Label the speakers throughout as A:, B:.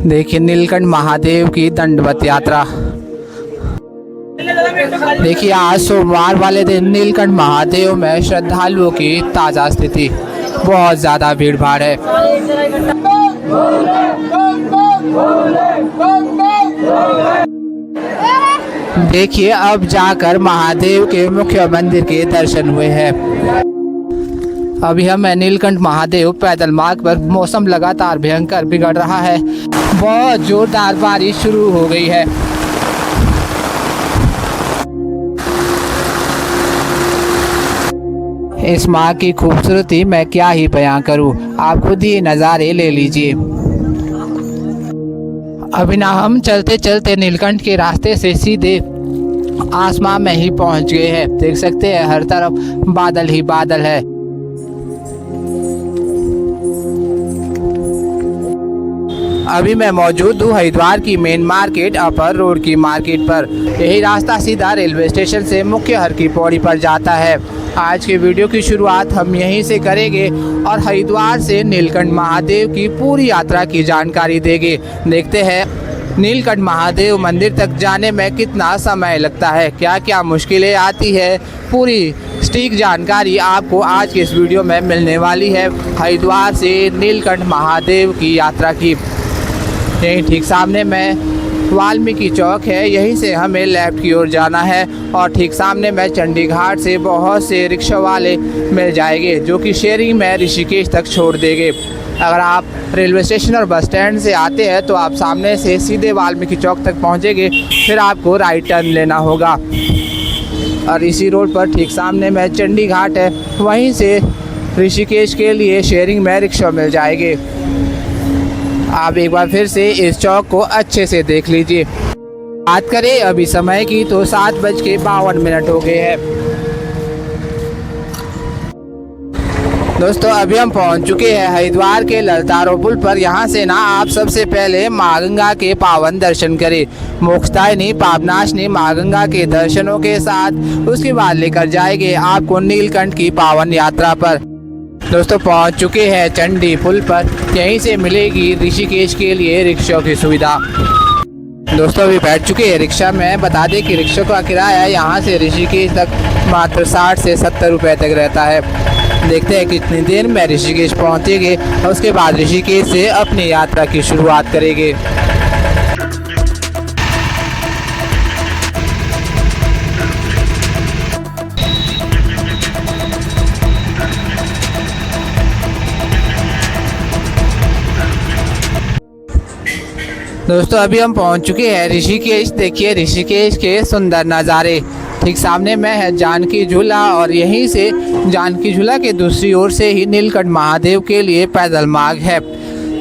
A: देखिए नीलकंठ महादेव की दंडवत यात्रा। देखिए आज सोमवार वाले दिन नीलकंठ महादेव में श्रद्धालुओं की ताज़ा स्थिति, बहुत ज़्यादा भीड़ भाड़ है। देखिए अब जाकर महादेव के मुख्य मंदिर के दर्शन हुए हैं। अभी हम नीलकंठ महादेव पैदल मार्ग पर। मौसम लगातार भयंकर बिगड़ रहा है, बहुत जोरदार बारिश शुरू हो गई है। इस मार्ग की खूबसूरती मैं क्या ही बयां करूं, आप खुद ही नज़ारे ले लीजिए। अभी ना हम चलते चलते नीलकंठ के रास्ते से सीधे आसमान में ही पहुंच गए हैं। देख सकते हैं हर तरफ बादल ही बादल है। अभी मैं मौजूद हूँ हरिद्वार की मेन मार्केट अपर रोड की मार्केट पर। यही रास्ता सीधा रेलवे स्टेशन से मुख्य हर की पौड़ी पर जाता है। आज के वीडियो की शुरुआत हम यहीं से करेंगे और हरिद्वार से नीलकंठ महादेव की पूरी यात्रा की जानकारी देंगे। देखते हैं नीलकंठ महादेव मंदिर तक जाने में कितना समय लगता है, क्या क्या मुश्किलें आती है। पूरी सटीक जानकारी आपको आज के इस वीडियो में मिलने वाली है हरिद्वार से नीलकंठ महादेव की यात्रा की। यहीं ठीक सामने में वाल्मीकि चौक है, यहीं से हमें लेफ्ट की ओर जाना है और ठीक सामने में चंडी घाट से बहुत से रिक्शा वाले मिल जाएंगे जो कि शेयरिंग में ऋषिकेश तक छोड़ देंगे। अगर आप रेलवे स्टेशन और बस स्टैंड से आते हैं तो आप सामने से सीधे वाल्मीकि चौक तक पहुंचेंगे, फिर आपको राइट टर्न लेना होगा और इसी रोड पर ठीक सामने में चंडी घाट है, वहीं से ऋषिकेश के लिए शेयरिंग में रिक्शा मिल जाएंगे। आप एक बार फिर से इस चौक को अच्छे से देख लीजिए। बात करें अभी समय की तो 7:52 हो गए हैं। दोस्तों अभी हम पहुंच चुके हैं हरिद्वार के ललतारो पुल पर। यहाँ से ना आप सबसे पहले माँ गंगा के पावन दर्शन करें। मोक्षदायिनी पापनाशनी माँ गंगा के दर्शनों के साथ उसके बाद लेकर जाएंगे आपको नीलकंठ की पावन यात्रा पर। दोस्तों पहुंच चुके हैं चंडी पुल पर, यहीं से मिलेगी ऋषिकेश के लिए रिक्शा की सुविधा। दोस्तों अभी बैठ चुके हैं रिक्शा में। बता दें कि रिक्शा का किराया यहाँ से ऋषिकेश तक मात्र 60 से 70 रुपये तक रहता है। देखते हैं कितनी देर में ऋषिकेश पहुँचेंगे और उसके बाद ऋषिकेश से अपनी यात्रा की शुरुआत करेंगे। दोस्तों अभी हम पहुंच चुके हैं ऋषिकेश। देखिए ऋषिकेश के सुंदर नज़ारे। ठीक सामने में है जानकी झूला और यहीं से जानकी झूला के दूसरी ओर से ही नीलकंठ महादेव के लिए पैदल मार्ग है।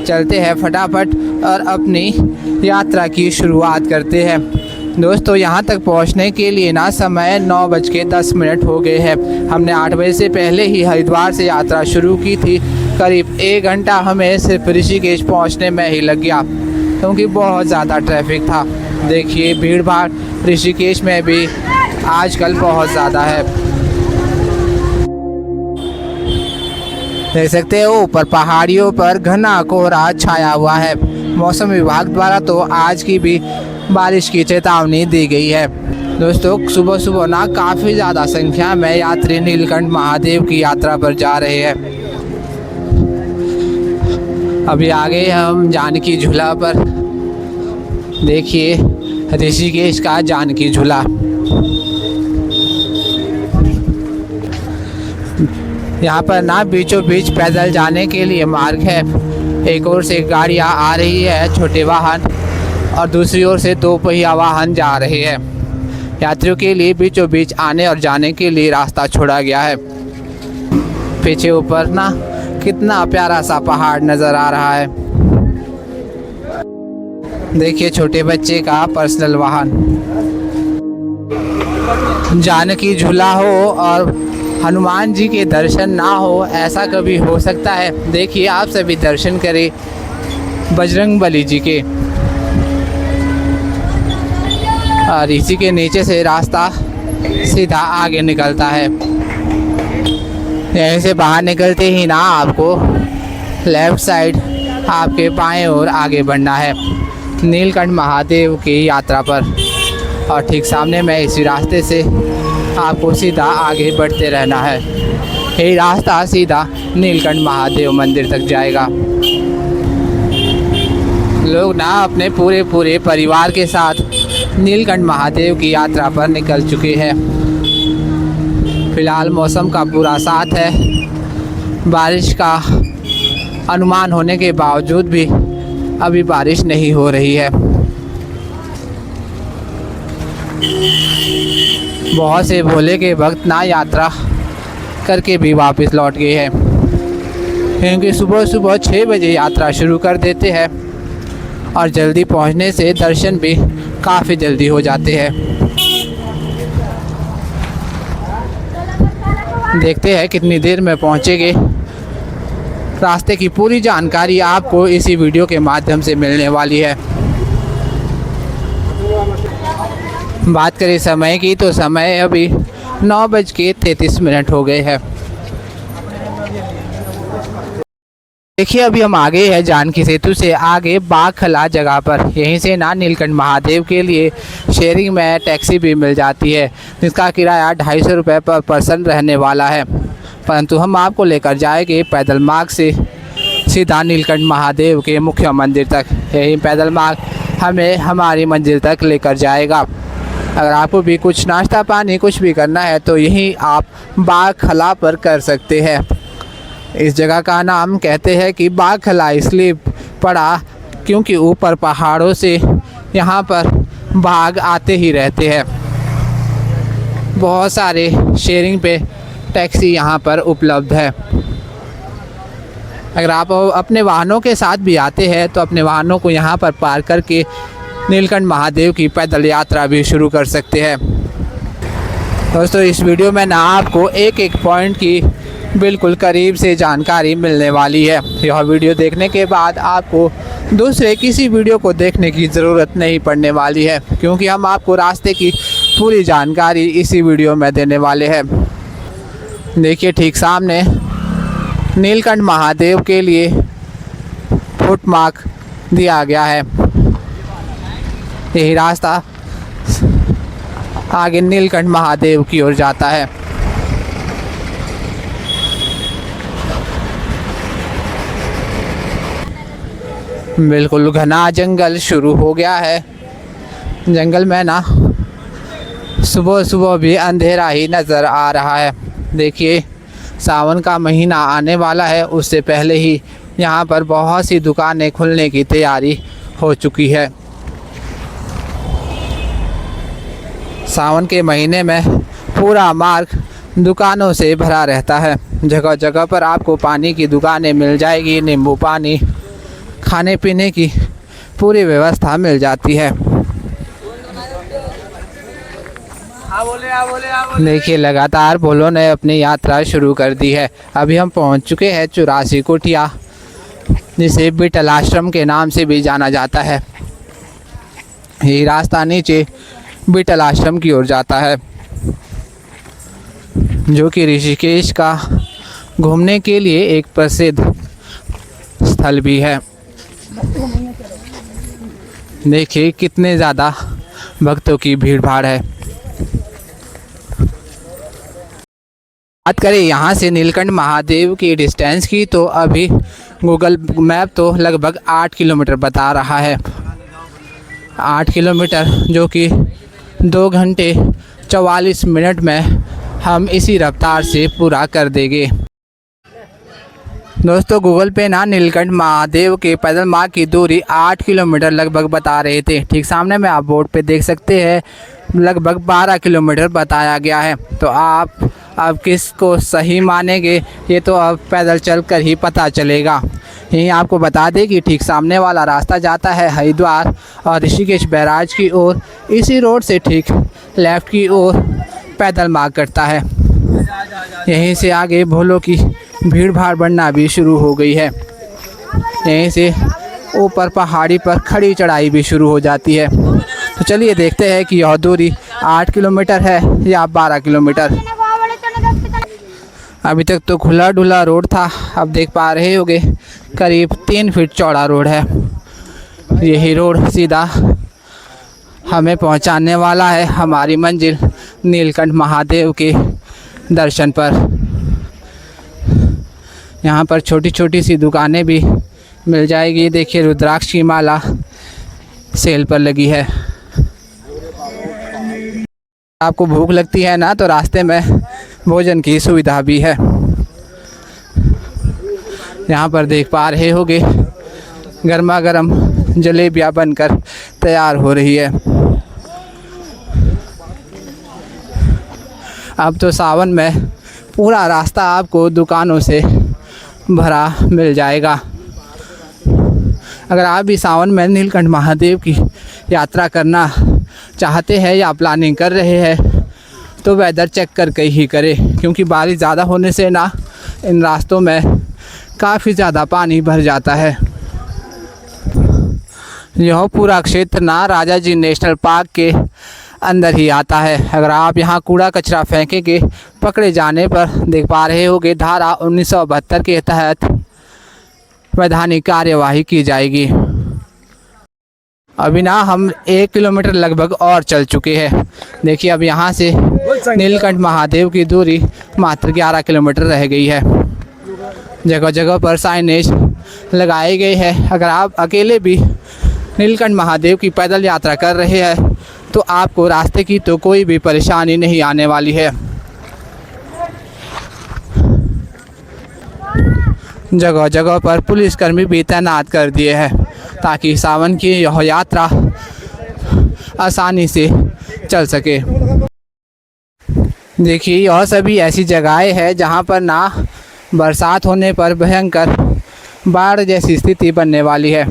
A: चलते हैं फटाफट और अपनी यात्रा की शुरुआत करते हैं। दोस्तों यहाँ तक पहुँचने के लिए ना समय 9:10 हो गए हैं। हमने 8 बजे से पहले ही हरिद्वार से यात्रा शुरू की थी। करीब 1 घंटा हमें सिर्फ ऋषिकेश पहुँचने में ही लग गया क्योंकि बहुत ज़्यादा ट्रैफिक था। देखिए भीड़ भाड़ ऋषिकेश में भी आजकल बहुत ज़्यादा है। देख सकते हो ऊपर पहाड़ियों पर घना कोहरा छाया हुआ है। मौसम विभाग द्वारा तो आज की भी बारिश की चेतावनी दी गई है। दोस्तों सुबह सुबह ना काफ़ी ज़्यादा संख्या में यात्री नीलकंठ महादेव की यात्रा पर जा रहे हैं। अभी आगे हम जानकी झूला पर। देखिए ऋषिकेश का जानकी झूला। यहाँ पर ना बीचों बीच पैदल जाने के लिए मार्ग है। एक ओर से गाड़ियाँ आ रही है छोटे वाहन और दूसरी ओर से 2 पहिया वाहन जा रहे हैं। यात्रियों के लिए बीचों बीच आने और जाने के लिए रास्ता छोड़ा गया है। पीछे ऊपर ना कितना प्यारा सा पहाड़ नज़र आ रहा है। देखिए छोटे बच्चे का पर्सनल वाहन। जानकी झूला हो और हनुमान जी के दर्शन ना हो, ऐसा कभी हो सकता है? देखिए आप सभी दर्शन करें बजरंगबली जी के। और इसी के नीचे से रास्ता सीधा आगे निकलता है। यहीं से बाहर निकलते ही ना आपको लेफ़्ट साइड आपके बाएं ओर आगे बढ़ना है नीलकंठ महादेव की यात्रा पर, और ठीक सामने में इसी रास्ते से आपको सीधा आगे बढ़ते रहना है। यही रास्ता सीधा नीलकंठ महादेव मंदिर तक जाएगा। लोग ना अपने पूरे परिवार के साथ नीलकंठ महादेव की यात्रा पर निकल चुके हैं। फिलहाल मौसम का पूरा साथ है, बारिश का अनुमान होने के बावजूद भी अभी बारिश नहीं हो रही है। बहुत से भोले के भक्त ना यात्रा करके भी वापस लौट गए हैं, क्योंकि सुबह 6 बजे यात्रा शुरू कर देते हैं और जल्दी पहुंचने से दर्शन भी काफ़ी जल्दी हो जाते हैं। देखते हैं कितनी देर में पहुंचेंगे। रास्ते की पूरी जानकारी आपको इसी वीडियो के माध्यम से मिलने वाली है। बात करें समय की तो समय अभी 9:33 हो गए हैं। देखिए अभी हम आगे हैं जानकी सेतु से आगे बागखला जगह पर। यहीं से ना नीलकंठ महादेव के लिए शेयरिंग में टैक्सी भी मिल जाती है, जिसका किराया 250 रुपये पर पर्सन रहने वाला है। परंतु हम आपको लेकर जाएंगे पैदल मार्ग से सीधा नीलकंठ महादेव के मुख्य मंदिर तक। यही पैदल मार्ग हमें हमारी मंजिल तक लेकर जाएगा। अगर आपको भी कुछ नाश्ता पानी कुछ भी करना है तो यही आप बागखला पर कर सकते हैं। इस जगह का नाम कहते हैं कि बागखला इसलिए पड़ा क्योंकि ऊपर पहाड़ों से यहाँ पर बाघ आते ही रहते हैं। बहुत सारे शेयरिंग पे टैक्सी यहाँ पर उपलब्ध है। अगर आप अपने वाहनों के साथ भी आते हैं तो अपने वाहनों को यहाँ पर पार्क करके नीलकंठ महादेव की पैदल यात्रा भी शुरू कर सकते हैं। दोस्तों इस वीडियो में ना आपको एक पॉइंट की बिल्कुल करीब से जानकारी मिलने वाली है। यह वीडियो देखने के बाद आपको दूसरे किसी वीडियो को देखने की ज़रूरत नहीं पड़ने वाली है, क्योंकि हम आपको रास्ते की पूरी जानकारी इसी वीडियो में देने वाले हैं। देखिए ठीक सामने नीलकंठ महादेव के लिए फुट मार्क दिया गया है। यही रास्ता आगे नीलकंठ महादेव की ओर जाता है। बिल्कुल घना जंगल शुरू हो गया है। जंगल में ना सुबह भी अंधेरा ही नज़र आ रहा है। देखिए सावन का महीना आने वाला है, उससे पहले ही यहाँ पर बहुत सी दुकानें खुलने की तैयारी हो चुकी है। सावन के महीने में पूरा मार्ग दुकानों से भरा रहता है। जगह जगह पर आपको पानी की दुकानें मिल जाएगी, नींबू पानी, खाने पीने की पूरी व्यवस्था मिल जाती है। देखिए लगातार भोलों ने अपनी यात्रा शुरू कर दी है। अभी हम पहुंच चुके हैं 84 कुटिया, जिसे बीटल आश्रम के नाम से भी जाना जाता है। ये रास्ता नीचे बीटल आश्रम की ओर जाता है, जो कि ऋषिकेश का घूमने के लिए एक प्रसिद्ध स्थल भी है। देखिए कितने ज़्यादा भक्तों की भीड़ भाड़ है। बात करें यहाँ से नीलकंठ महादेव की डिस्टेंस की तो अभी गूगल मैप तो लगभग 8 किलोमीटर बता रहा है। 8 किलोमीटर जो कि 2 घंटे 44 मिनट में हम इसी रफ्तार से पूरा कर देंगे। दोस्तों गूगल पे ना नीलकंठ महादेव के पैदल मार्ग की दूरी 8 किलोमीटर लगभग बता रहे थे। ठीक सामने में आप बोर्ड पे देख सकते हैं लगभग 12 किलोमीटर बताया गया है। तो आप अब किसको सही मानेंगे ये तो अब पैदल चलकर ही पता चलेगा। यहीं आपको बता दें कि ठीक सामने वाला रास्ता जाता है हरिद्वार और ऋषिकेश बैराज की ओर। इसी रोड से ठीक लेफ़्ट की ओर पैदल मार्ग करता है। यहीं से आगे भोलों की भीड़ भाड़ बढ़ना भी शुरू हो गई है। यहीं से ऊपर पहाड़ी पर खड़ी चढ़ाई भी शुरू हो जाती है। तो चलिए देखते हैं कि यह दूरी 8 किलोमीटर है या 12 किलोमीटर। अभी तक तो खुला डुला रोड था, अब देख पा रहे होगे करीब 3 फीट चौड़ा रोड है। यही रोड सीधा हमें पहुंचाने वाला है हमारी मंजिल नीलकंठ महादेव के दर्शन पर। यहाँ पर छोटी छोटी सी दुकानें भी मिल जाएगी। देखिए रुद्राक्ष की माला सेल पर लगी है। आपको भूख लगती है ना, तो रास्ते में भोजन की सुविधा भी है। यहाँ पर देख पा रहे होगे गर्मा गर्म जलेबियाँ बनकर तैयार हो रही है। अब तो सावन में पूरा रास्ता आपको दुकानों से भरा मिल जाएगा। अगर आप भी सावन में नीलकंठ महादेव की यात्रा करना चाहते हैं या प्लानिंग कर रहे हैं तो वेदर चेक करके ही करें, क्योंकि बारिश ज़्यादा होने से ना इन रास्तों में काफ़ी ज़्यादा पानी भर जाता है। यह पूरा क्षेत्र ना राजा जी नेशनल पार्क के अंदर ही आता है। अगर आप यहाँ कूड़ा कचरा फेंकेंगे पकड़े जाने पर देख पा रहे होगे धारा 1972 के तहत वैधानिक कार्यवाही की जाएगी। अभी ना हम 1 किलोमीटर लगभग और चल चुके हैं। देखिए अब यहाँ से नीलकंठ महादेव की दूरी मात्र 11 किलोमीटर रह गई है। जगह जगह पर साइनेज लगाए गए हैं। अगर आप अकेले भी नीलकंठ महादेव की पैदल यात्रा कर रहे हैं तो आपको रास्ते की तो कोई भी परेशानी नहीं आने वाली है। जगह जगह पर पुलिसकर्मी भी तैनात कर दिए हैं ताकि सावन की यह यात्रा आसानी से चल सके। देखिए यह सभी ऐसी जगहें हैं जहां पर ना बरसात होने पर भयंकर बाढ़ जैसी स्थिति बनने वाली है।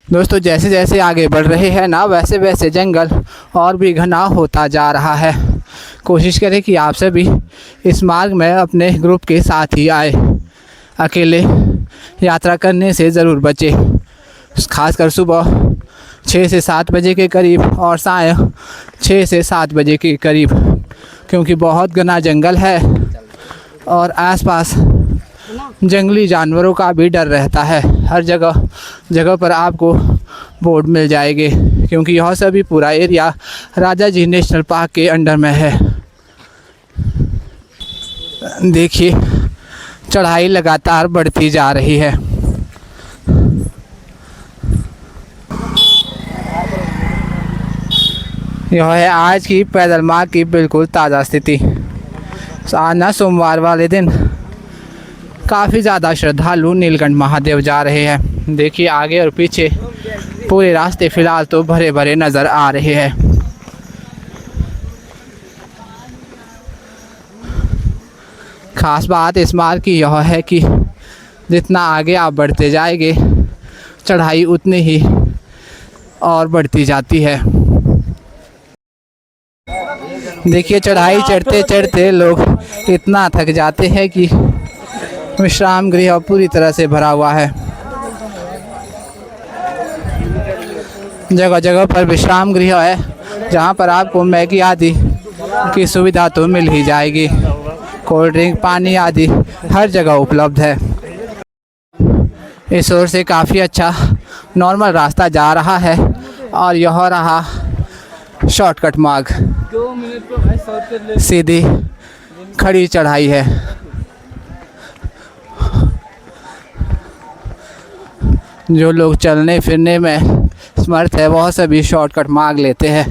A: दोस्तों जैसे जैसे आगे बढ़ रहे हैं ना वैसे वैसे जंगल और भी घना होता जा रहा है। कोशिश करें कि आप सभी इस मार्ग में अपने ग्रुप के साथ ही आए। अकेले यात्रा करने से ज़रूर बचें, खासकर सुबह 6 से 7 बजे के करीब और सायं 6 से 7 बजे के करीब, क्योंकि बहुत घना जंगल है और आसपास जंगली जानवरों का भी डर रहता है। हर जगह जगह पर आपको बोर्ड मिल जाएंगे, क्योंकि यह सभी पूरा एरिया राजा जी नेशनल पार्क के अंडर में है। देखिए चढ़ाई लगातार बढ़ती जा रही है। यह है आज की पैदल मार्ग की बिल्कुल ताज़ा स्थिति। आज ना सोमवार वाले दिन काफ़ी ज़्यादा श्रद्धालु नीलकंठ महादेव जा रहे हैं। देखिए आगे और पीछे पूरे रास्ते फ़िलहाल तो भरे भरे नज़र आ रहे हैं। खास बात इस मार्ग की यह है कि जितना आगे आप बढ़ते जाएंगे चढ़ाई उतनी ही और बढ़ती जाती है। देखिए चढ़ाई चढ़ते चढ़ते लोग इतना थक जाते हैं कि विश्राम गृह पूरी तरह से भरा हुआ है। जगह जगह पर विश्राम गृह है जहां पर आपको मैगी आदि की सुविधा तो मिल ही जाएगी। कोल्ड ड्रिंक, पानी आदि हर जगह उपलब्ध है। इस ओर से काफ़ी अच्छा नॉर्मल रास्ता जा रहा है और यह रहा शॉर्टकट मार्ग। सीधी खड़ी चढ़ाई है। जो लोग चलने फिरने में समर्थ है वह सभी शॉर्टकट मार्ग लेते हैं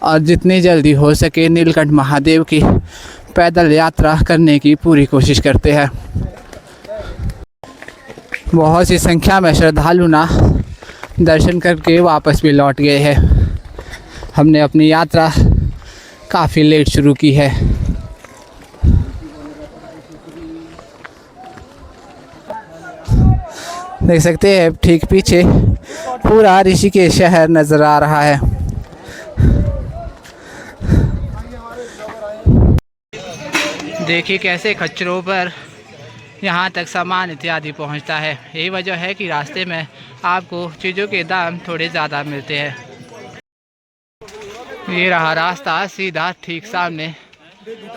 A: और जितनी जल्दी हो सके नीलकंठ महादेव की पैदल यात्रा करने की पूरी कोशिश करते हैं। बहुत सी संख्या में श्रद्धालु ना दर्शन करके वापस भी लौट गए हैं। हमने अपनी यात्रा काफ़ी लेट शुरू की है। देख सकते हैं ठीक पीछे पूरा ऋषिकेश शहर नज़र आ रहा है। देखिए कैसे खच्चरों पर यहाँ तक सामान इत्यादि पहुँचता है। यही वजह है कि रास्ते में आपको चीज़ों के दाम थोड़े ज़्यादा मिलते हैं। ये रहा रास्ता सीधा ठीक सामने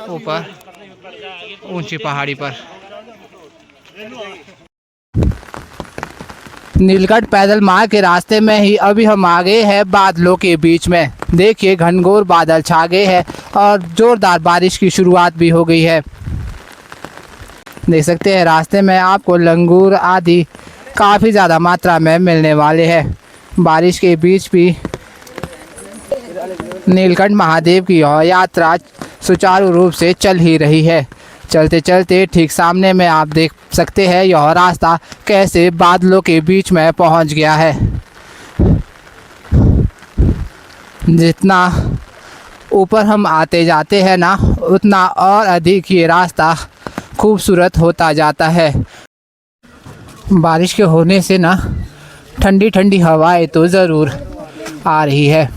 A: ऊपर ऊंची पहाड़ी पर। नीलकंठ पैदल मार्ग के रास्ते में ही अभी हम आ गए हैं बादलों के बीच में। देखिए घनघोर बादल छा गए हैं और ज़ोरदार बारिश की शुरुआत भी हो गई है। देख सकते हैं रास्ते में आपको लंगूर आदि काफ़ी ज़्यादा मात्रा में मिलने वाले हैं। बारिश के बीच भी नीलकंठ महादेव की यात्रा सुचारू रूप से चल ही रही है। चलते चलते ठीक सामने में आप देख सकते हैं यह रास्ता कैसे बादलों के बीच में पहुंच गया है। जितना ऊपर हम आते जाते हैं ना, उतना और अधिक ये रास्ता खूबसूरत होता जाता है। बारिश के होने से ना ठंडी ठंडी हवाएं तो ज़रूर आ रही है।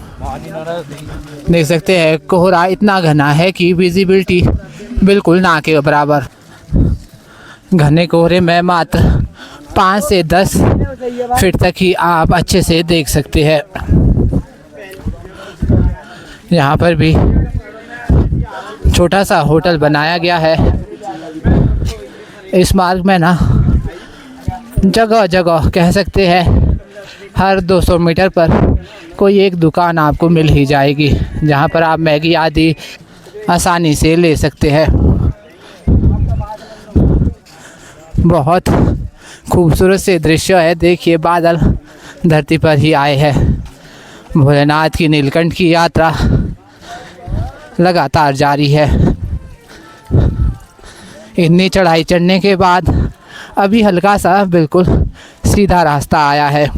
A: देख सकते हैं कोहरा इतना घना है कि विजिबिलिटी बिल्कुल ना के बराबर। घने कोहरे में मात्र 5 से 10 फीट तक ही आप अच्छे से देख सकते हैं। यहाँ पर भी छोटा सा होटल बनाया गया है। इस मार्ग में ना जगह जगह कह सकते हैं हर 200 मीटर पर कोई एक दुकान आपको मिल ही जाएगी, जहाँ पर आप मैगी आदि आसानी से ले सकते हैं। बहुत खूबसूरत से दृश्य है। देखिए बादल धरती पर ही आए हैं। भोलेनाथ की नीलकंठ की यात्रा लगातार जारी है। इतनी चढ़ाई चढ़ने के बाद अभी हल्का सा बिल्कुल सीधा रास्ता आया है।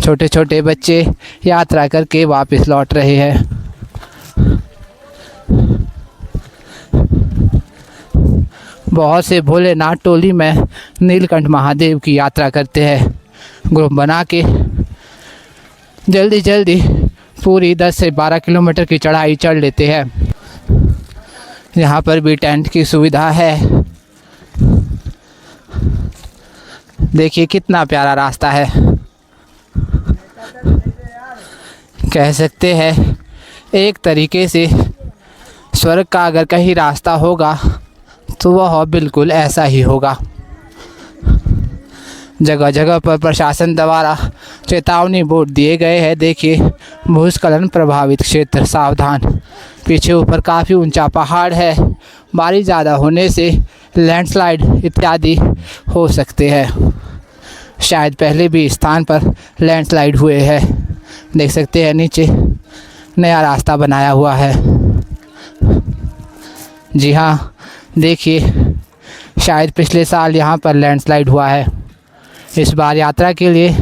A: छोटे छोटे बच्चे यात्रा करके वापस लौट रहे हैं। बहुत से भोलेनाथ टोली में नीलकंठ महादेव की यात्रा करते हैं। ग्रुप बना के जल्दी जल्दी पूरी 10 से 12 किलोमीटर की चढ़ाई चढ़ लेते हैं। यहाँ पर भी टेंट की सुविधा है। देखिए कितना प्यारा रास्ता है। कह सकते हैं एक तरीके से स्वर्ग का अगर कहीं रास्ता होगा तो वह बिल्कुल ऐसा ही होगा। जगह जगह पर प्रशासन द्वारा चेतावनी बोर्ड दिए गए हैं। देखिए भूस्खलन प्रभावित क्षेत्र सावधान। पीछे ऊपर काफ़ी ऊंचा पहाड़ है। बारिश ज़्यादा होने से लैंडस्लाइड इत्यादि हो सकते हैं। शायद पहले भी स्थान पर लैंडस्लाइड हुए हैं। देख सकते हैं नीचे नया रास्ता बनाया हुआ है। जी हाँ, देखिए शायद पिछले साल यहाँ पर लैंडस्लाइड हुआ है। इस बार यात्रा के लिए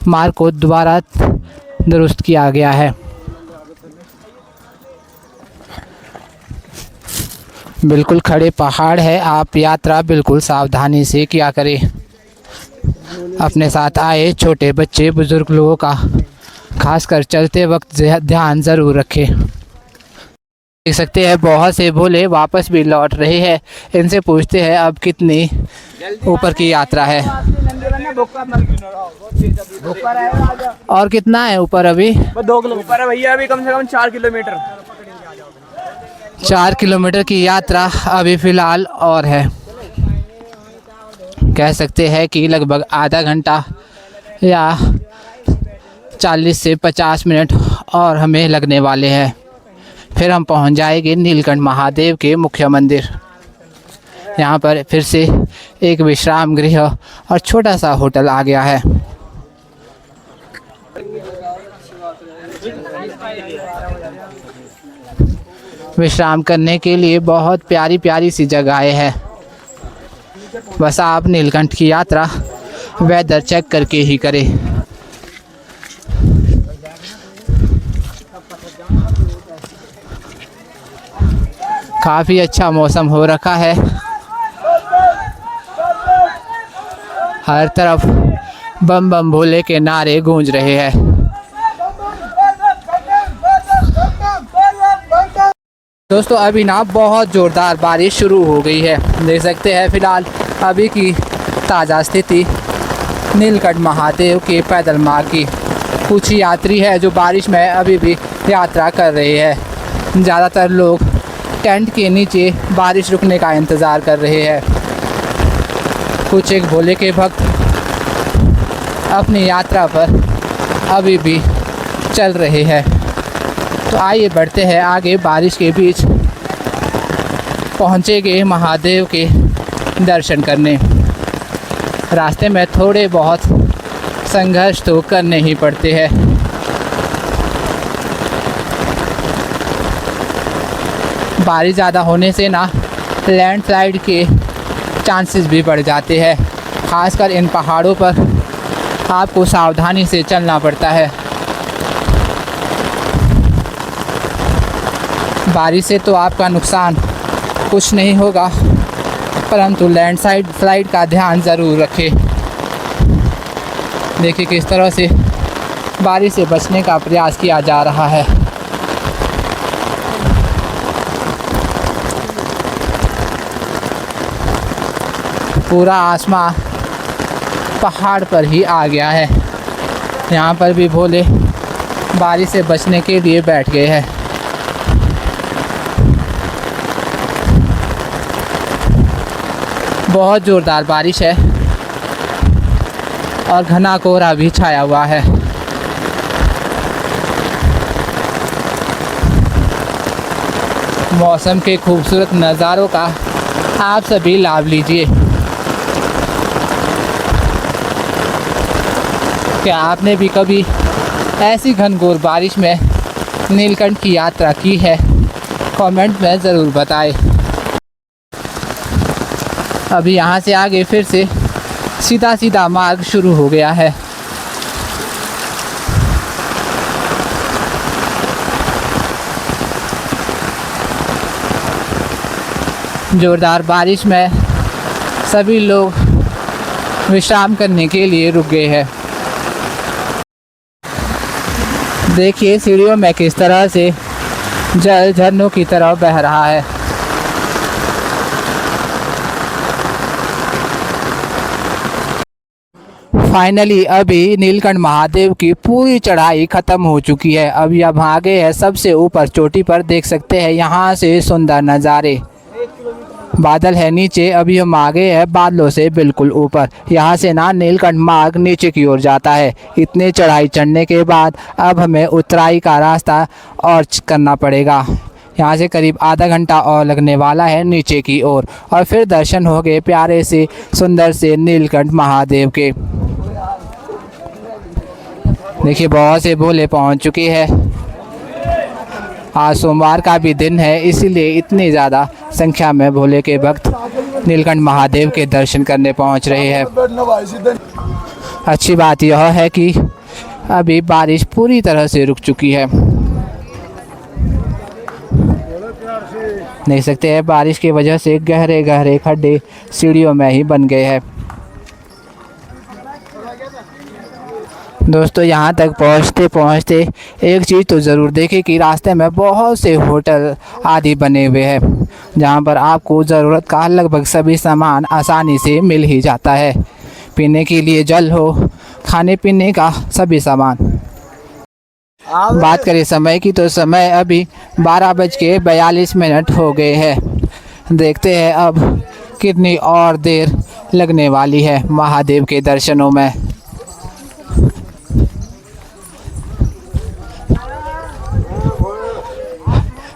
A: मार्ग को दोबारा दुरुस्त किया गया है। बिल्कुल खड़े पहाड़ है। आप यात्रा बिल्कुल सावधानी से किया करें। अपने साथ आए छोटे बच्चे बुजुर्ग लोगों का खासकर चलते वक्त ध्यान ज़रूर रखें। देख सकते हैं बहुत से भोले वापस भी लौट रहे हैं। इनसे पूछते हैं अब कितनी ऊपर की यात्रा है और कितना है ऊपर। अभी
B: 2 किलोमीटर है भैया, अभी कम से कम 4 किलोमीटर।
A: 4 किलोमीटर की यात्रा अभी फ़िलहाल और है। कह सकते हैं कि लगभग आधा घंटा या 40 से 50 मिनट और हमें लगने वाले हैं। फिर हम पहुंच जाएंगे नीलकंठ महादेव के मुख्य मंदिर। यहाँ पर फिर से एक विश्राम गृह और छोटा सा होटल आ गया है। विश्राम करने के लिए बहुत प्यारी प्यारी सी जगहें हैं। बस आप नीलकंठ की यात्रा वेदर चेक करके ही करें। काफ़ी अच्छा मौसम हो रखा है। हर तरफ बम बम भोले के नारे गूंज रहे हैं। दोस्तों अभी ना बहुत ज़ोरदार बारिश शुरू हो गई है। देख सकते हैं फ़िलहाल अभी की ताज़ा स्थिति नीलकंठ महादेव के पैदल मार्ग की। कुछ यात्री है जो बारिश में अभी भी यात्रा कर रहे हैं। ज़्यादातर लोग टेंट के नीचे बारिश रुकने का इंतज़ार कर रहे हैं। कुछ एक भोले के भक्त अपनी यात्रा पर अभी भी चल रहे हैं। तो आइए बढ़ते हैं आगे। बारिश के बीच पहुँचेंगे महादेव के दर्शन करने। रास्ते में थोड़े बहुत संघर्ष तो करने ही पड़ते हैं। बारिश ज़्यादा होने से ना लैंडस्लाइड के चांसेस भी बढ़ जाते हैं। खासकर इन पहाड़ों पर आपको सावधानी से चलना पड़ता है। बारिश से तो आपका नुकसान कुछ नहीं होगा, परंतु लैंडस्लाइड का ध्यान ज़रूर रखें। देखिए किस तरह से बारिश से बचने का प्रयास किया जा रहा है। पूरा आसमां पहाड़ पर ही आ गया है। यहाँ पर भी भोले बारिश से बचने के लिए बैठ गए हैं। बहुत ज़ोरदार बारिश है और घना कोहरा भी छाया हुआ है। मौसम के खूबसूरत नज़ारों का आप सभी लाभ लीजिए। क्या आपने भी कभी ऐसी घनघोर बारिश में नीलकंठ की यात्रा की है? कमेंट में ज़रूर बताएं। अभी यहाँ से आगे फिर से सीधा मार्ग शुरू हो गया है। ज़ोरदार बारिश में सभी लोग विश्राम करने के लिए रुक गए हैं। देखिए सीढ़ियों में किस तरह से जल झरनों की तरह बह रहा है। फाइनली अभी नीलकंठ महादेव की पूरी चढ़ाई ख़त्म हो चुकी है। अभी अब आगे है सबसे ऊपर चोटी पर। देख सकते हैं यहाँ से सुंदर नज़ारे। बादल है नीचे, अभी हम आगे है बादलों से बिल्कुल ऊपर। यहाँ से ना नीलकंठ मार्ग नीचे की ओर जाता है। इतने चढ़ाई चढ़ने के बाद अब हमें उतराई का रास्ता और करना पड़ेगा। यहाँ से करीब आधा घंटा और लगने वाला है नीचे की ओर, और फिर दर्शन हो गए प्यारे से सुंदर से नीलकंठ महादेव के। देखिए बहुत से भोले पहुँच चुके हैं। आज सोमवार का भी दिन है, इसीलिए इतनी ज़्यादा संख्या में भोले के भक्त नीलकंठ महादेव के दर्शन करने पहुंच रहे हैं। अच्छी बात यह है कि अभी बारिश पूरी तरह से रुक चुकी है। देख सकते हैं बारिश की वजह से गहरे गहरे खड्डे सीढ़ियों में ही बन गए हैं। दोस्तों यहाँ तक पहुँचते पहुँचते एक चीज़ तो ज़रूर देखें कि रास्ते में बहुत से होटल आदि बने हुए हैं, जहाँ पर आपको ज़रूरत का लगभग सभी सामान आसानी से मिल ही जाता है। पीने के लिए जल हो, खाने पीने का सभी सामान। बात करें समय की तो समय अभी 12:42 हो गए हैं। देखते हैं अब कितनी और देर लगने वाली है महादेव के दर्शनों में।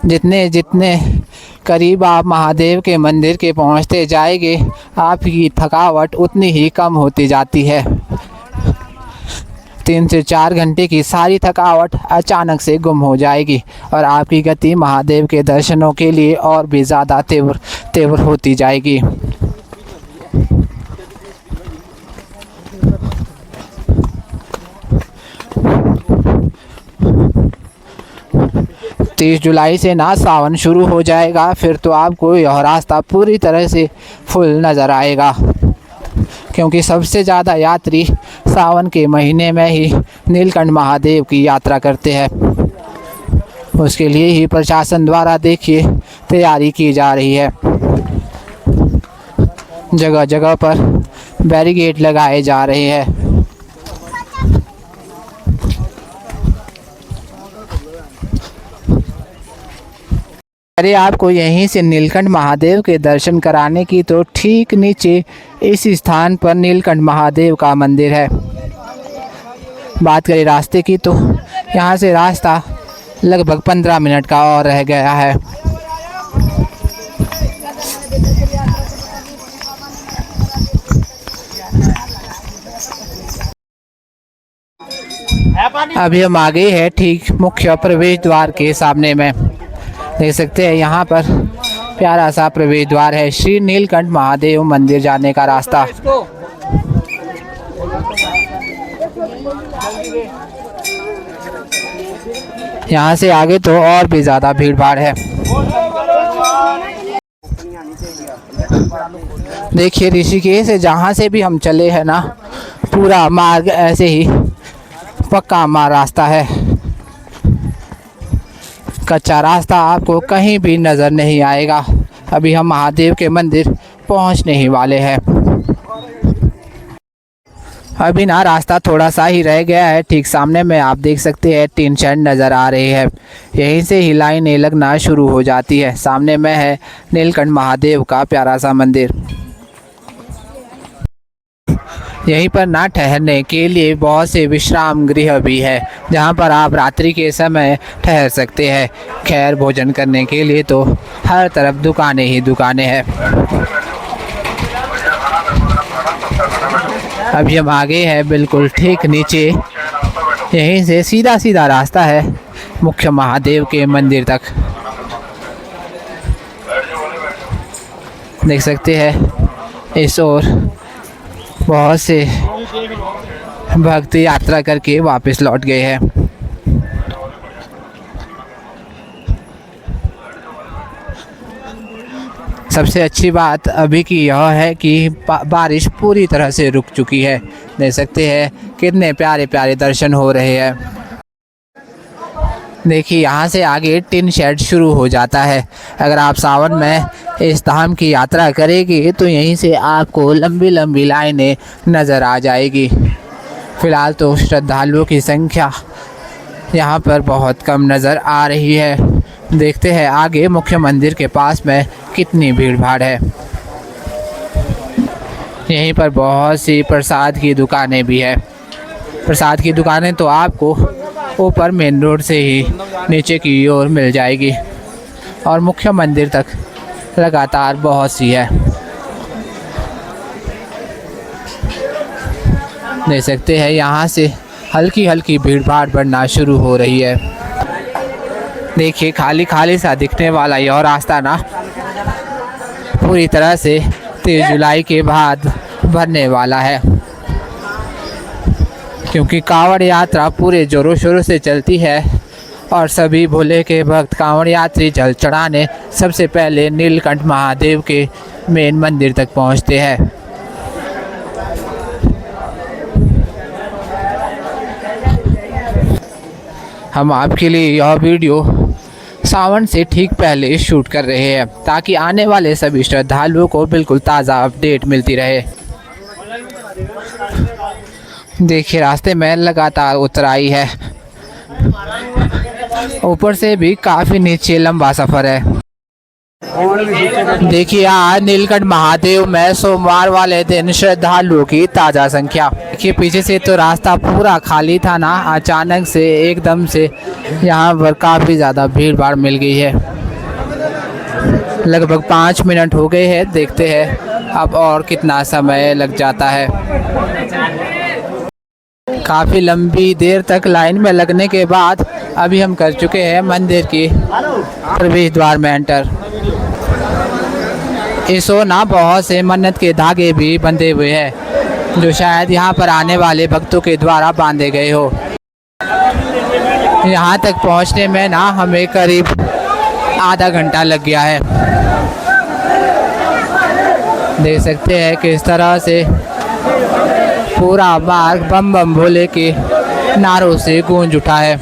A: जितने जितने करीब आप महादेव के मंदिर के पहुंचते जाएंगे, आपकी थकावट उतनी ही कम होती जाती है। 3 से 4 घंटे की सारी थकावट अचानक से गुम हो जाएगी और आपकी गति महादेव के दर्शनों के लिए और भी ज़्यादा तीव्र होती जाएगी। जुलाई से ना सावन शुरू हो जाएगा, फिर तो आपको यह रास्ता पूरी तरह से फुल नज़र आएगा, क्योंकि सबसे ज़्यादा यात्री सावन के महीने में ही नीलकंठ महादेव की यात्रा करते हैं। उसके लिए ही प्रशासन द्वारा देखिए तैयारी की जा रही है। जगह जगह पर बैरिकेड लगाए जा रहे हैं। अरे आपको यहीं से नीलकंठ महादेव के दर्शन कराने की, तो ठीक नीचे इस स्थान पर नीलकंठ महादेव का मंदिर है। बात करें रास्ते की, तो यहाँ से रास्ता लगभग 15 मिनट का और रह गया है। अभी हम आ गए हैं ठीक मुख्य प्रवेश द्वार के सामने में। देख सकते हैं यहाँ पर प्यारा सा प्रवेश द्वार है। श्री नीलकंठ महादेव मंदिर जाने का रास्ता। यहाँ से आगे तो और भी ज़्यादा भीड़ भाड़ है। देखिए ऋषिकेश से जहाँ से भी हम चले हैं ना, पूरा मार्ग ऐसे ही पक्का रास्ता है। कच्चा रास्ता आपको कहीं भी नज़र नहीं आएगा। अभी हम महादेव के मंदिर पहुंचने ही वाले हैं। अभी ना रास्ता थोड़ा सा ही रह गया है। ठीक सामने में आप देख सकते हैं टीन शेड नज़र आ रही है। यहीं से ही लाइनें लगना शुरू हो जाती है। सामने में है नीलकंठ महादेव का प्यारा सा मंदिर। यहीं पर ना ठहरने के लिए बहुत से विश्राम गृह भी है, जहां पर आप रात्रि के समय ठहर सकते हैं। खैर भोजन करने के लिए तो हर तरफ दुकानें ही दुकानें हैं। अभी हम आगे हैं बिल्कुल ठीक नीचे। यहीं से सीधा सीधा रास्ता है मुख्य महादेव के मंदिर तक। देख सकते हैं इस ओर बहुत से भक्त यात्रा करके वापस लौट गए हैं। सबसे अच्छी बात अभी की यह है कि बारिश पूरी तरह से रुक चुकी है। देख सकते हैं कितने प्यारे प्यारे दर्शन हो रहे हैं। देखिए यहाँ से आगे टिन शेड शुरू हो जाता है। अगर आप सावन में इस धाम की यात्रा करेंगे तो यहीं से आपको लंबी लंबी लाइनें नज़र आ जाएगी। फ़िलहाल तो श्रद्धालुओं की संख्या यहाँ पर बहुत कम नज़र आ रही है। देखते हैं आगे मुख्य मंदिर के पास में कितनी भीड़ भाड़ है। यहीं पर बहुत सी प्रसाद की दुकानें भी है। प्रसाद की दुकानें तो आपको ऊपर मेन रोड से ही नीचे की ओर मिल जाएगी और मुख्य मंदिर तक लगातार बहुत सी है। देख सकते हैं यहाँ से हल्की हल्की भीड़ भाड़ बढ़ना शुरू हो रही है। देखिए खाली खाली सा दिखने वाला यह रास्ता ना पूरी तरह से 23 जुलाई के बाद भरने वाला है, क्योंकि कांवड़ यात्रा पूरे जोरों शोरों से चलती है और सभी भोले के भक्त कांवड़ यात्री जल चढ़ाने सबसे पहले नीलकंठ महादेव के मेन मंदिर तक पहुंचते हैं। हम आपके लिए यह वीडियो सावन से ठीक पहले शूट कर रहे हैं ताकि आने वाले सभी श्रद्धालुओं को बिल्कुल ताज़ा अपडेट मिलती रहे। देखिए रास्ते में लगातार उतराई है। ऊपर से भी काफ़ी नीचे लंबा सफ़र है। देखिए आज नीलकंठ महादेव में सोमवार वाले दिन श्रद्धालुओं की ताज़ा संख्या। देखिए पीछे से तो रास्ता पूरा खाली था ना, अचानक से एकदम से यहाँ पर काफ़ी ज़्यादा भीड़ भाड़ मिल गई है। लगभग 5 मिनट हो गए हैं। देखते हैं अब और कितना समय लग जाता है। काफ़ी लंबी देर तक लाइन में लगने के बाद अभी हम कर चुके हैं मंदिर की प्रवेश द्वार में एंटर। इस ओर ना बहुत से मन्नत के धागे भी बंधे हुए हैं जो शायद यहाँ पर आने वाले भक्तों के द्वारा बांधे गए हो। यहाँ तक पहुँचने में ना हमें करीब आधा घंटा लग गया है। देख सकते हैं किस तरह से पूरा मार्ग बम बम भोले के नारों से गूंज उठा है।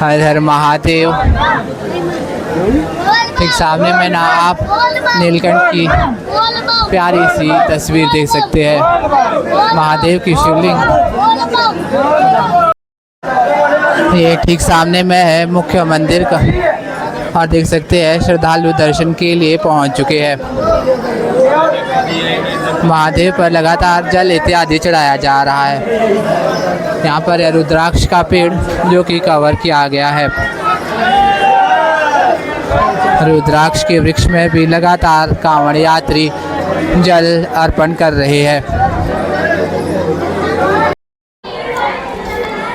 A: हर हर महादेव। ठीक सामने में ना आप नीलकंठ की प्यारी सी तस्वीर देख सकते हैं, महादेव की शिवलिंग। ये ठीक सामने में है मुख्य मंदिर का, और देख सकते हैं श्रद्धालु दर्शन के लिए पहुंच चुके हैं। महादेव पर लगातार जल इत्यादि चढ़ाया जा रहा है। यहाँ पर है रुद्राक्ष का पेड़ जो कि कवर किया गया है। रुद्राक्ष के वृक्ष में भी लगातार कांवड़ यात्री जल अर्पण कर रहे हैं।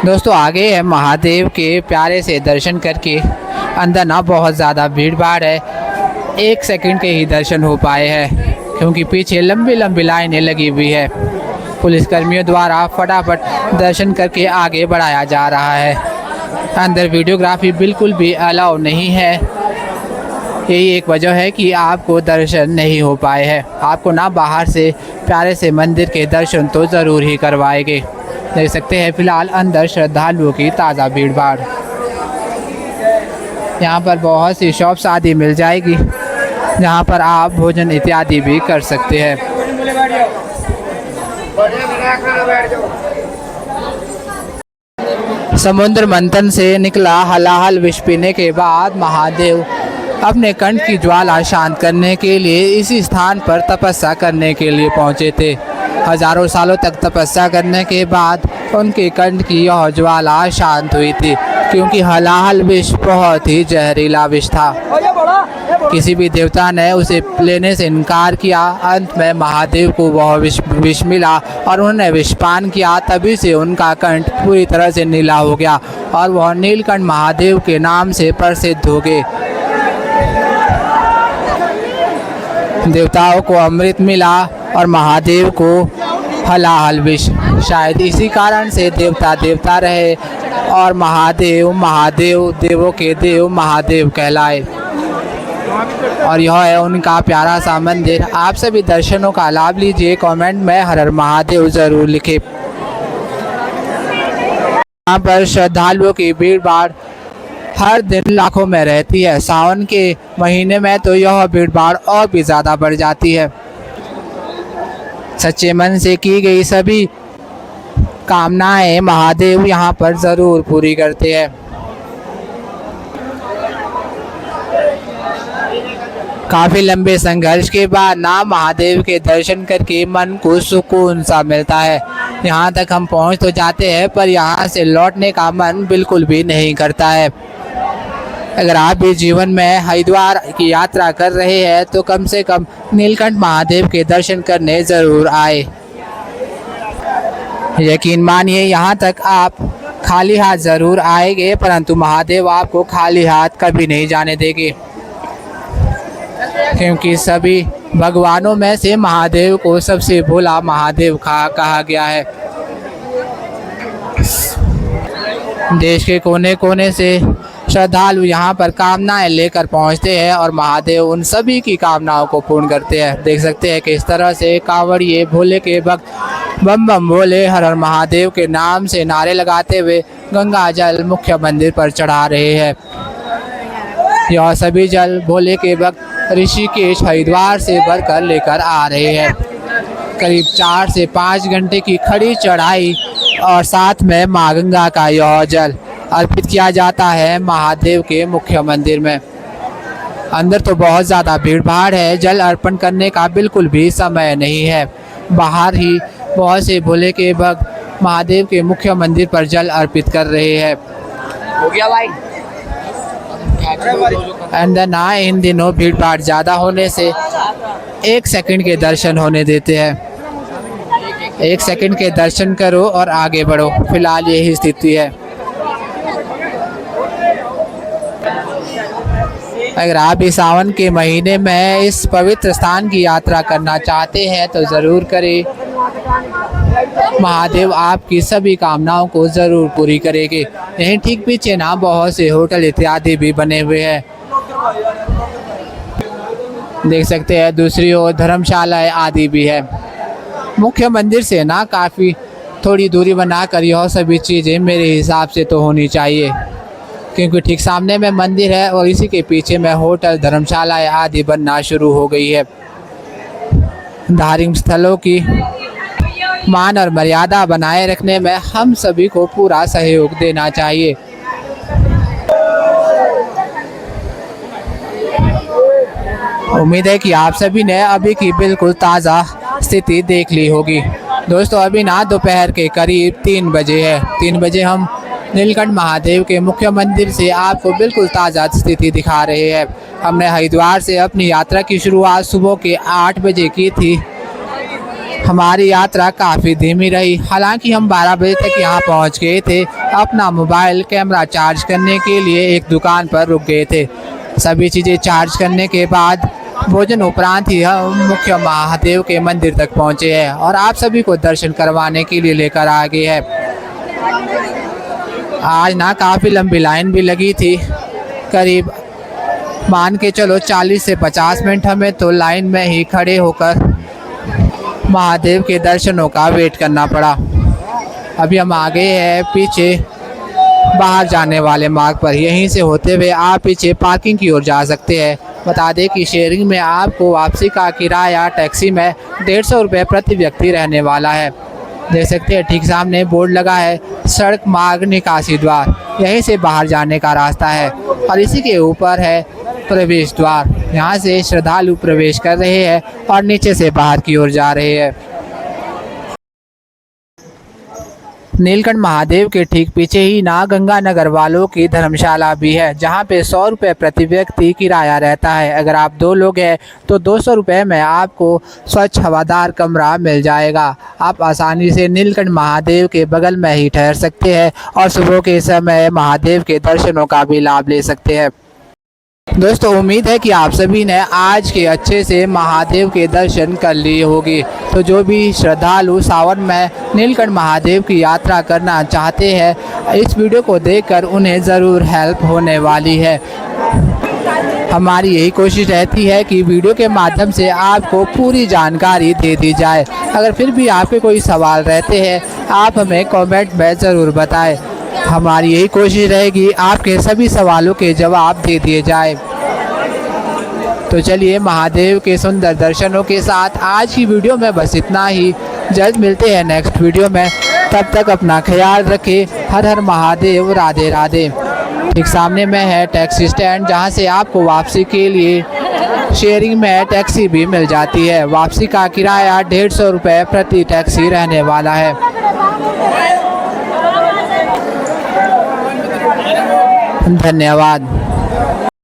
A: दोस्तों आगे है महादेव के प्यारे से दर्शन करके अंदर ना बहुत ज़्यादा भीड़ भाड़ है, 1 सेकंड के ही दर्शन हो पाए हैं क्योंकि पीछे लंबी लंबी लाइनें लगी हुई है। पुलिसकर्मियों द्वारा फटाफट दर्शन करके आगे बढ़ाया जा रहा है। अंदर वीडियोग्राफी बिल्कुल भी अलाउ नहीं है। यही एक वजह है कि आपको दर्शन नहीं हो पाए हैं। आपको ना बाहर से प्यारे से मंदिर के दर्शन तो ज़रूर ही करवाएंगे। देख सकते हैं फिलहाल अंदर श्रद्धालुओं की ताज़ा भीड़ भाड़। यहाँ पर बहुत सी शॉप्स आदि मिल जाएगी जहाँ पर आप भोजन इत्यादि भी कर सकते हैं। समुद्र मंथन से निकला हलाहल विष पीने के बाद महादेव अपने कंठ की ज्वाला शांत करने के लिए इसी स्थान पर तपस्या करने के लिए पहुँचे थे। हजारों सालों तक तपस्या करने के बाद उनके कंठ की यह ज्वाला शांत हुई थी, क्योंकि हलाहल विष बहुत ही जहरीला विष था। किसी भी देवता ने उसे लेने से इनकार किया। अंत में महादेव को वह विष मिला और उन्होंने विषपान किया। तभी से उनका कंठ पूरी तरह से नीला हो गया और वह नीलकंठ महादेव के नाम से प्रसिद्ध हो गए। देवताओं को अमृत मिला और महादेव को हलाहल विष। शायद इसी कारण से देवता देवता रहे और महादेव महादेव देवों के देव महादेव कहलाए। और यह है उनका प्यारा सा मंदिर। आप सभी दर्शनों का लाभ लीजिए। कमेंट में हर हर महादेव ज़रूर लिखें। यहाँ पर श्रद्धालुओं की भीड़ भाड़ हर दिन लाखों में रहती है। सावन के महीने में तो यह भीड़ भाड़ और भी ज़्यादा बढ़ जाती है। सच्चे मन से की गई सभी कामनाएं महादेव यहाँ पर ज़रूर पूरी करते हैं। काफ़ी लंबे संघर्ष के बाद ना महादेव के दर्शन करके मन को सुकून सा मिलता है। यहाँ तक हम पहुँच तो जाते हैं पर यहाँ से लौटने का मन बिल्कुल भी नहीं करता है। अगर आप भी जीवन में हरिद्वार की यात्रा कर रहे हैं तो कम से कम नीलकंठ महादेव के दर्शन करने ज़रूर आए। यकीन मानिए यहाँ तक आप खाली हाथ ज़रूर आएंगे, परंतु महादेव आपको खाली हाथ कभी नहीं जाने देंगे, क्योंकि सभी भगवानों में से महादेव को सबसे भोला महादेव कहा गया है। देश के कोने कोने से श्रद्धालु यहाँ पर कामनाएं लेकर पहुँचते हैं और महादेव उन सभी की कामनाओं को पूर्ण करते हैं। देख सकते हैं कि इस तरह से कांवड़िए भोले के भक्त बम बम भोले हर हर महादेव के नाम से नारे लगाते हुए गंगा जल मुख्य मंदिर पर चढ़ा रहे हैं। यह सभी जल भोले के भक्त ऋषिकेश हरिद्वार से भरकर लेकर आ रहे हैं। करीब 4 से 5 घंटे की खड़ी चढ़ाई और साथ में माँ गंगा का यह जल अर्पित किया जाता है महादेव के मुख्य मंदिर में। अंदर तो बहुत ज़्यादा भीड़ भाड़ है। जल अर्पण करने का बिल्कुल भी समय नहीं है। बाहर ही बहुत से भोले के भक्त महादेव के मुख्य मंदिर पर जल अर्पित कर रहे हैं।
B: हो गया भाई।
A: अंदर ना इन दिनों भीड़ भाड़ ज़्यादा होने से 1 सेकंड के दर्शन होने देते हैं। 1 सेकंड के दर्शन करो और आगे बढ़ो। फिलहाल यही स्थिति है। अगर आप इस सावन के महीने में इस पवित्र स्थान की यात्रा करना चाहते हैं तो ज़रूर करें। महादेव आपकी सभी कामनाओं को ज़रूर पूरी करेंगे। यहीं ठीक पीछे ना बहुत से होटल इत्यादि भी बने हुए हैं। देख सकते हैं दूसरी ओर धर्मशालाएं आदि भी है। मुख्य मंदिर से ना काफ़ी थोड़ी दूरी बनाकर यह सभी चीज़ें मेरे हिसाब से तो होनी चाहिए। क्योंकि ठीक सामने में मंदिर है और इसी के पीछे में होटल, धर्मशालाएं आदि बनना शुरू हो गई है। धार्मिक स्थलों की मान और मर्यादा बनाए रखने में हम सभी को पूरा सहयोग देना चाहिए। उम्मीद है कि आप सभी ने अभी की बिल्कुल ताज़ा स्थिति देख ली होगी। दोस्तों अभी ना दोपहर के करीब 3 बजे है। 3 बजे हम नीलकंठ महादेव के मुख्य मंदिर से आपको बिल्कुल ताज़ा स्थिति दिखा रहे हैं। हमने हरिद्वार से अपनी यात्रा की शुरुआत सुबह के 8 बजे की थी। हमारी यात्रा काफ़ी धीमी रही, हालांकि हम 12 बजे तक यहाँ पहुँच गए थे। अपना मोबाइल कैमरा चार्ज करने के लिए एक दुकान पर रुक गए थे। सभी चीज़ें चार्ज करने के बाद भोजन उपरांत ही हम मुख्य महादेव के मंदिर तक पहुँचे हैं और आप सभी को दर्शन करवाने के लिए लेकर आ गए हैं। आज ना काफ़ी लंबी लाइन भी लगी थी, करीब मान के चलो 40 से 50 मिनट हमें तो लाइन में ही खड़े होकर महादेव के दर्शनों का वेट करना पड़ा। अभी हम आ गए हैं पीछे बाहर जाने वाले मार्ग पर। यहीं से होते हुए आप पीछे पार्किंग की ओर जा सकते हैं। बता दें कि शेयरिंग में आपको वापसी का किराया टैक्सी में 150 रुपये प्रति व्यक्ति रहने वाला है। देख सकते हैं ठीक सामने बोर्ड लगा है सड़क मार्ग निकासी द्वार, यहीं से बाहर जाने का रास्ता है और इसी के ऊपर है प्रवेश द्वार। यहाँ से श्रद्धालु प्रवेश कर रहे हैं और नीचे से बाहर की ओर जा रहे हैं। नीलकंठ महादेव के ठीक पीछे ही ना गंगानगर वालों की धर्मशाला भी है, जहाँ पे 100 रुपये प्रति व्यक्ति किराया रहता है। अगर आप 2 लोग हैं तो 200 रुपये में आपको स्वच्छ हवादार कमरा मिल जाएगा। आप आसानी से नीलकंठ महादेव के बगल में ही ठहर सकते हैं और सुबह के समय महादेव के दर्शनों का भी लाभ ले सकते हैं। दोस्तों उम्मीद है कि आप सभी ने आज के अच्छे से महादेव के दर्शन कर लिए होंगे। तो जो भी श्रद्धालु सावन में नीलकंठ महादेव की यात्रा करना चाहते हैं, इस वीडियो को देखकर उन्हें ज़रूर हेल्प होने वाली है। हमारी यही कोशिश रहती है कि वीडियो के माध्यम से आपको पूरी जानकारी दे दी जाए। अगर फिर भी आपके कोई सवाल रहते हैं, आप हमें कमेंट में ज़रूर बताएं। हमारी यही कोशिश रहेगी आपके सभी सवालों के जवाब दे दिए जाए। तो चलिए महादेव के सुंदर दर्शनों के साथ आज की वीडियो में बस इतना ही। जल्द मिलते हैं नेक्स्ट वीडियो में, तब तक अपना ख्याल रखें। हर हर महादेव, राधे राधे। ठीक सामने में है टैक्सी स्टैंड, जहां से आपको वापसी के लिए शेयरिंग में टैक्सी भी मिल जाती है। वापसी का किराया 150 रुपये प्रति टैक्सी रहने वाला है। धन्यवाद।